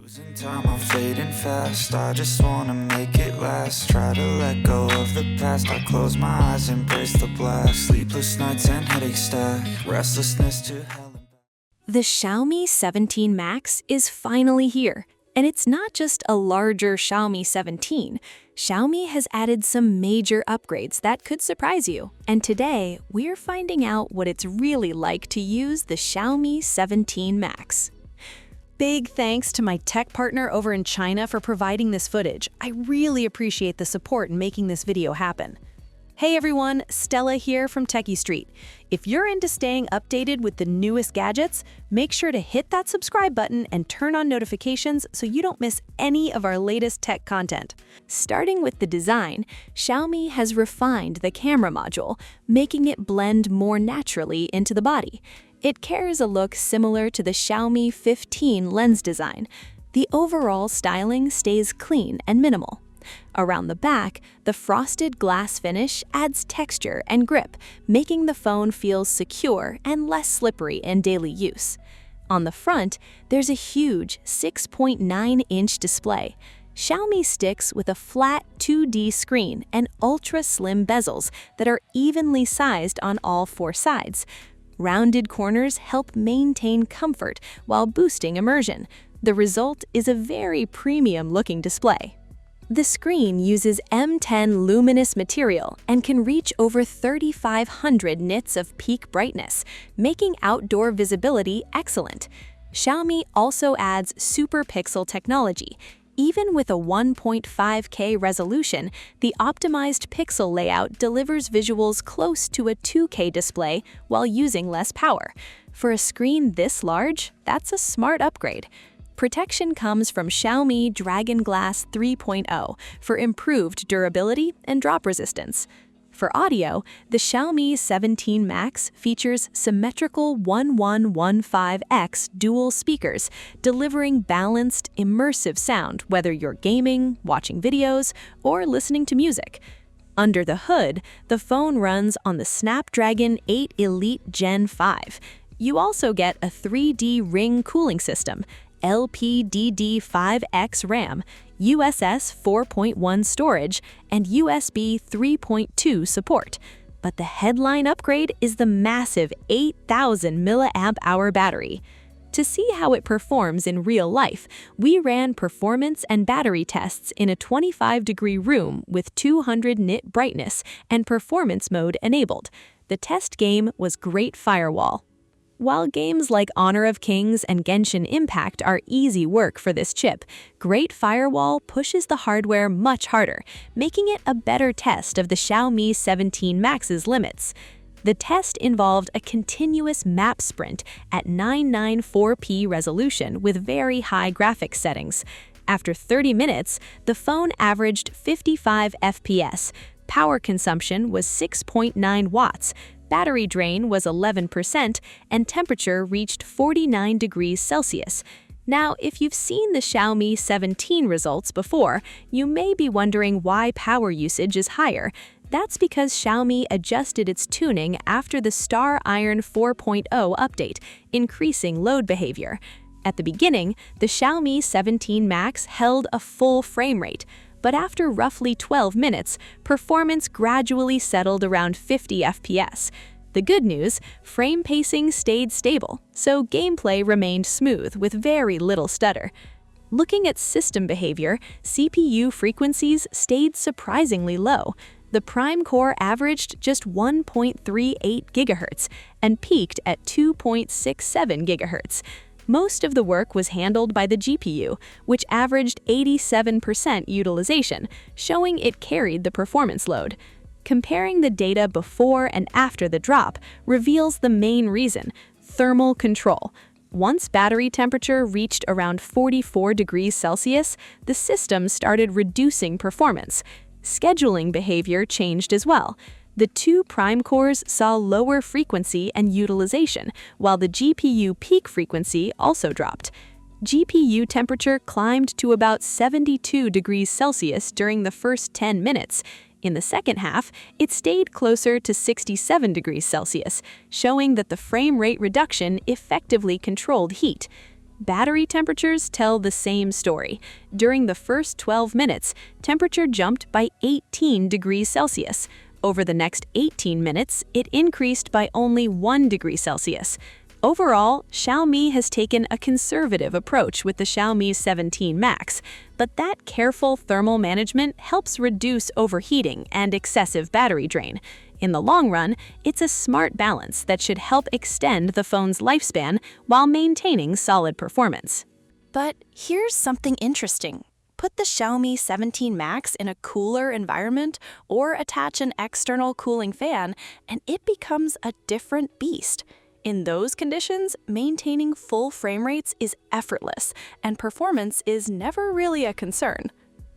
Losing time, I'm fading fast. I just wanna make it last. Try to let go of the past. I close my eyes, embrace the blast. Sleepless nights and headache stack. Restlessness to hell and back. The Xiaomi 17 Max is finally here, and it's not just a larger Xiaomi 17. Xiaomi has added some major upgrades that could surprise you, and today we're finding out what it's really like to use the Xiaomi 17 Max. Big thanks to my tech partner over in China for providing this footage. I really appreciate the support in making this video happen. Hey everyone, Stella here from techiestreet. If you're into staying updated with the newest gadgets, make sure to hit that subscribe button and turn on notifications so you don't miss any of our latest tech content. Starting with the design, Xiaomi has refined the camera module, making it blend more naturally into the body. It carries a look similar to the Xiaomi 15 lens design. The overall styling stays clean and minimal. Around the back, the frosted glass finish adds texture and grip, making the phone feel secure and less slippery in daily use. On the front, there's a huge 6.9-inch display. Xiaomi sticks with a flat 2D screen and ultra-slim bezels that are evenly sized on all four sides. Rounded corners help maintain comfort while boosting immersion. The result is a very premium-looking display. The screen uses M10 luminous material and can reach over 3,500 nits of peak brightness, making outdoor visibility excellent. Xiaomi also adds SuperPixel technology. Even with a 1.5K resolution, the optimized pixel layout delivers visuals close to a 2K display while using less power. For a screen this large, that's a smart upgrade. Protection comes from Xiaomi Dragon Glass 3.0 for improved durability and drop resistance. For audio, the Xiaomi 17 Max features symmetrical 1115X dual speakers, delivering balanced, immersive sound whether you're gaming, watching videos, or listening to music. Under the hood, the phone runs on the Snapdragon 8 Elite Gen 5. You also get a 3D ring cooling system, LPDDR5X RAM, USS 4.1 storage, and USB 3.2 support. But the headline upgrade is the massive 8,000 mAh battery. To see how it performs in real life, we ran performance and battery tests in a 25-degree room with 200 nit brightness and performance mode enabled. The test game was Great Firewall. While games like Honor of Kings and Genshin Impact are easy work for this chip, Great Firewall pushes the hardware much harder, making it a better test of the Xiaomi 17 Max's limits. The test involved a continuous map sprint at 994p resolution with very high graphics settings. After 30 minutes, the phone averaged 55 FPS. Power consumption was 6.9 watts. Battery drain was 11%, and temperature reached 49 degrees Celsius. Now, if you've seen the Xiaomi 17 results before, you may be wondering why power usage is higher. That's because Xiaomi adjusted its tuning after the Star Iron 4.0 update, increasing load behavior. At the beginning, the Xiaomi 17 Max held a full frame rate. But after roughly 12 minutes, performance gradually settled around 50 FPS. The good news, frame pacing stayed stable, so gameplay remained smooth with very little stutter. Looking at system behavior, CPU frequencies stayed surprisingly low. The Prime Core averaged just 1.38 GHz and peaked at 2.67 GHz. Most of the work was handled by the GPU, which averaged 87% utilization, showing it carried the performance load. Comparing the data before and after the drop reveals the main reason: thermal control. Once battery temperature reached around 44 degrees Celsius, the system started reducing performance. Scheduling behavior changed as well. The two Prime cores saw lower frequency and utilization, while the GPU peak frequency also dropped. GPU temperature climbed to about 72 degrees Celsius during the first 10 minutes. In the second half, it stayed closer to 67 degrees Celsius, showing that the frame rate reduction effectively controlled heat. Battery temperatures tell the same story. During the first 12 minutes, temperature jumped by 18 degrees Celsius. Over the next 18 minutes, it increased by only 1 degree Celsius. Overall, Xiaomi has taken a conservative approach with the Xiaomi 17 Max, but that careful thermal management helps reduce overheating and excessive battery drain. In the long run, it's a smart balance that should help extend the phone's lifespan while maintaining solid performance. But here's something interesting. Put the Xiaomi 17 Max in a cooler environment or attach an external cooling fan, and it becomes a different beast. In those conditions, maintaining full frame rates is effortless, and performance is never really a concern.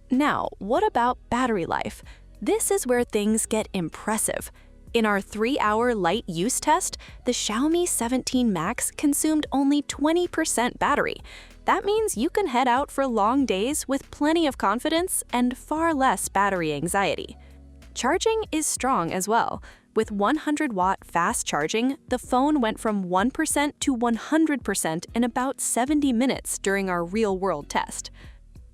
Now, what about battery life? This is where things get impressive. In our 3-hour light use test, the Xiaomi 17 Max consumed only 20% battery. That means you can head out for long days with plenty of confidence and far less battery anxiety. Charging is strong as well. With 100-watt fast charging, the phone went from 1% to 100% in about 70 minutes during our real-world test.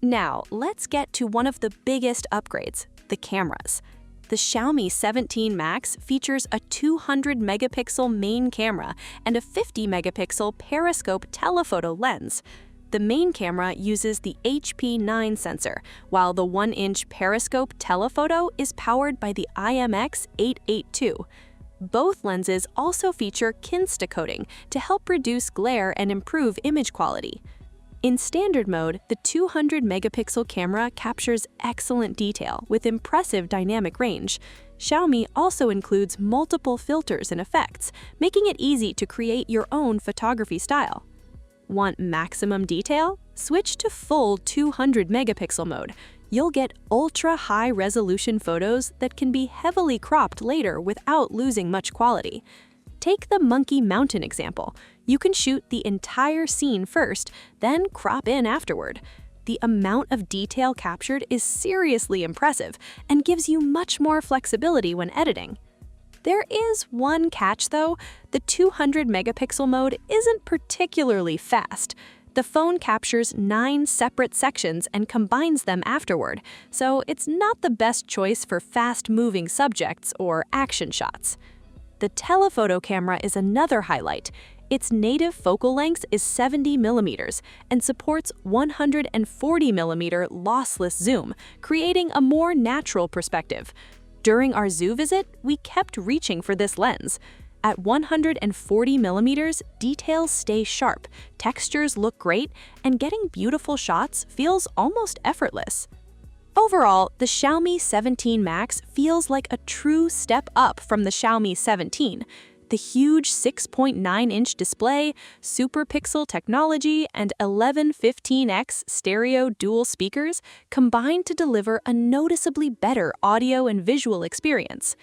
Now, let's get to one of the biggest upgrades, the cameras. The Xiaomi 17 Max features a 200-megapixel main camera and a 50-megapixel periscope telephoto lens. The main camera uses the HP9 sensor, while the 1-inch periscope telephoto is powered by the IMX882. Both lenses also feature Kinsta coating to help reduce glare and improve image quality. In standard mode, the 200-megapixel camera captures excellent detail with impressive dynamic range. Xiaomi also includes multiple filters and effects, making it easy to create your own photography style. Want maximum detail? Switch to full 200-megapixel mode. You'll get ultra-high-resolution photos that can be heavily cropped later without losing much quality. Take the Monkey Mountain example. You can shoot the entire scene first, then crop in afterward. The amount of detail captured is seriously impressive and gives you much more flexibility when editing. There is one catch though, the 200-megapixel mode isn't particularly fast. The phone captures 9 separate sections and combines them afterward, so it's not the best choice for fast-moving subjects or action shots. The telephoto camera is another highlight. Its native focal length is 70 millimeters and supports 140 millimeter lossless zoom, creating a more natural perspective. During our zoo visit, we kept reaching for this lens. At 140 millimeters, details stay sharp, textures look great, and getting beautiful shots feels almost effortless. Overall, the Xiaomi 17 Max feels like a true step up from the Xiaomi 17. The huge 6.9-inch display, SuperPixel technology, and 1115x stereo dual speakers combine to deliver a noticeably better audio and visual experience.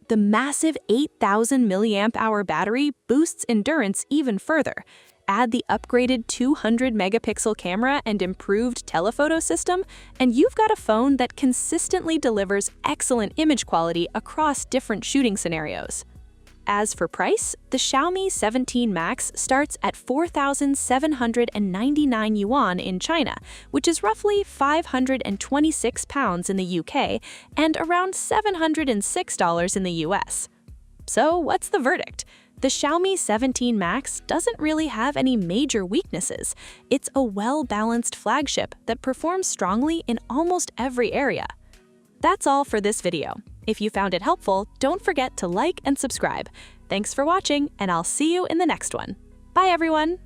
The massive 8,000 mAh battery boosts endurance even further. Add the upgraded 200-megapixel camera and improved telephoto system, and you've got a phone that consistently delivers excellent image quality across different shooting scenarios. As for price, the Xiaomi 17 Max starts at 4,799 yuan in China, which is roughly 526 pounds in the UK and around $706 in the US. So what's the verdict? The Xiaomi 17 Max doesn't really have any major weaknesses. It's a well-balanced flagship that performs strongly in almost every area. That's all for this video. If you found it helpful, don't forget to like and subscribe. Thanks for watching, and I'll see you in the next one. Bye, everyone!